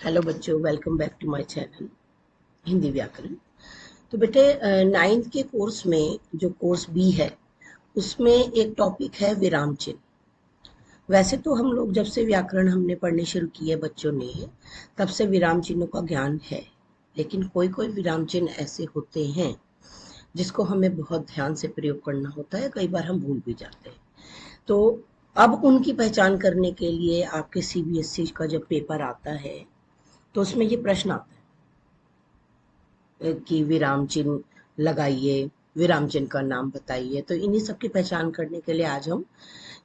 Hello बच्चों, welcome back to my channel Hindi व्याकरण। तो बेटे, नाइन्थ के कोर्स में जो कोर्स बी है उसमें एक टॉपिक है विराम चिन्ह। वैसे तो हम लोग जब से व्याकरण हमने पढ़ने शुरू किए बच्चों ने, तब से विराम चिन्हों का ज्ञान है। लेकिन कोई कोई विराम चिन्ह ऐसे होते हैं जिसको हमें बहुत ध्यान से प्रयोग करना होता है, कई बार हम भूल भी जाते हैं। तो अब उनकी पहचान करने के लिए आपके सीबीएसई का जब पेपर आता है तो उसमें ये प्रश्न आता है कि विराम चिन्ह लगाइए, विराम चिन्ह का नाम बताइए। तो इन्हीं सब की पहचान करने के लिए आज हम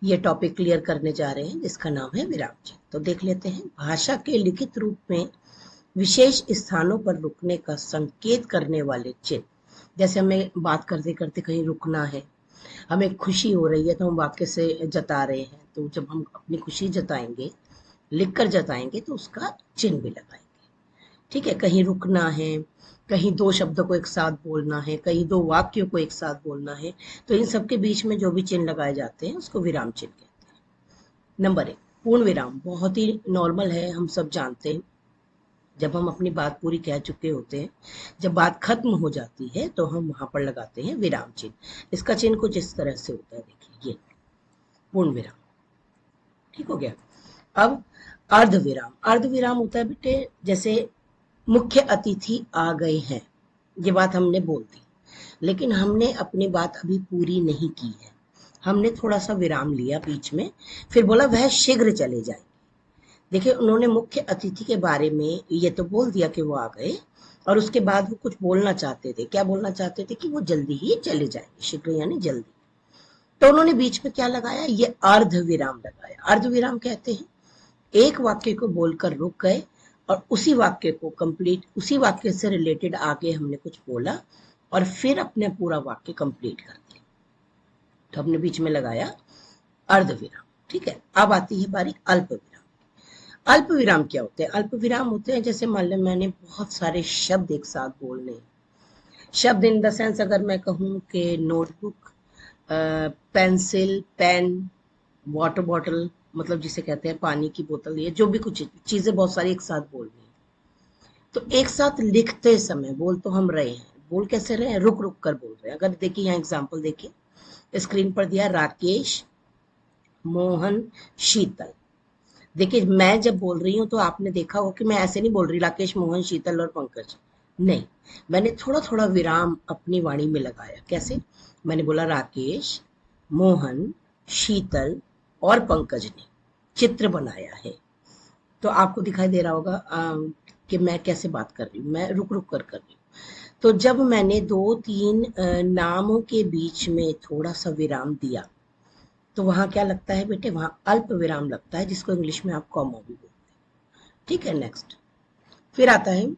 ये टॉपिक क्लियर करने जा रहे हैं जिसका नाम है विराम चिन्ह। तो देख लेते हैं। भाषा के लिखित रूप में विशेष स्थानों पर रुकने का संकेत करने वाले चिन्ह। जैसे हमें बात करते करते कहीं रुकना है, हमें खुशी हो रही है तो हम वाक्य से जता रहे हैं, तो जब हम अपनी खुशी जताएंगे, लिखकर जताएंगे, तो उसका चिन्ह भी लगाएंगे। ठीक है, कहीं रुकना है, कहीं दो शब्दों को एक साथ बोलना है, कहीं दो वाक्यों को एक साथ बोलना है, तो इन सब के बीच में जो भी चिन्ह लगाए जाते हैं उसको विराम चिन्ह कहते हैं। नंबर एक, पूर्ण विराम। बहुत ही नॉर्मल है, हम सब जानते हैं। जब हम अपनी बात पूरी कह चुके होते हैं, जब बात खत्म हो जाती है, तो हम वहां पर लगाते हैं विराम चिन्ह। इसका चिन्ह कुछ इस तरह से होता है, देखिए ये पूर्ण विराम। ठीक हो गया। अब अर्ध विराम। अर्ध विराम होता है बेटे, जैसे मुख्य अतिथि आ गए हैं, ये बात हमने बोल दी, लेकिन हमने अपनी बात अभी पूरी नहीं की है। हमने थोड़ा सा विराम लिया बीच में, फिर बोला वह शीघ्र चले जाएंगे। देखिए, उन्होंने मुख्य अतिथि के बारे में ये तो बोल दिया कि वो आ गए, और उसके बाद वो कुछ बोलना चाहते थे। क्या बोलना चाहते थे? कि वो जल्दी ही चले जाएंगे। शीघ्र यानी जल्दी। तो उन्होंने बीच में क्या लगाया? ये अर्ध विराम लगाया। अर्ध विराम कहते हैं एक वाक्य को बोलकर रुक गए और उसी वाक्य को कंप्लीट, उसी वाक्य से रिलेटेड आगे हमने कुछ बोला और फिर अपने पूरा वाक्य कंप्लीट कर दिया, तो हमने बीच में लगाया अर्ध विराम। ठीक है, अब आती है बारी अल्प विराम। अल्प विराम क्या होते हैं? अल्प विराम होते हैं, जैसे मान लो मैंने बहुत सारे शब्द एक साथ बोलने। शब्द इन द सेंस, अगर मैं कहूँ कि notebook, pencil, pen, water bottle, मतलब जिसे कहते हैं पानी की बोतल, ये जो भी कुछ चीजें बहुत सारी एक साथ बोलनी है, तो एक साथ लिखते समय बोल तो हम रहे हैं, बोल कैसे रहे हैं? रुक रुक कर बोल रहे हैं। अगर देखिए यहाँ एग्जांपल देखिए, स्क्रीन पर दिया राकेश, मोहन, शीतल। देखिए, मैं जब बोल रही हूँ तो आपने देखा हो कि मैं ऐसे नहीं बोल रही राकेश, मोहन, शीतल और पंकज। नहीं, मैंने थोड़ा थोड़ा विराम अपनी वाणी में लगाया। कैसे? मैंने बोला राकेश, मोहन, शीतल और पंकज ने चित्र बनाया है। तो आपको दिखाई दे रहा होगा कि मैं कैसे बात कर रही हूँ, मैं रुक रुक कर रही हूँ। तो जब मैंने दो तीन नामों के बीच में थोड़ा सा विराम दिया, तो वहां क्या लगता है बेटे? वहां अल्प विराम लगता है, जिसको इंग्लिश में आप कॉमा भी बोलते हैं। ठीक है, नेक्स्ट। फिर आता है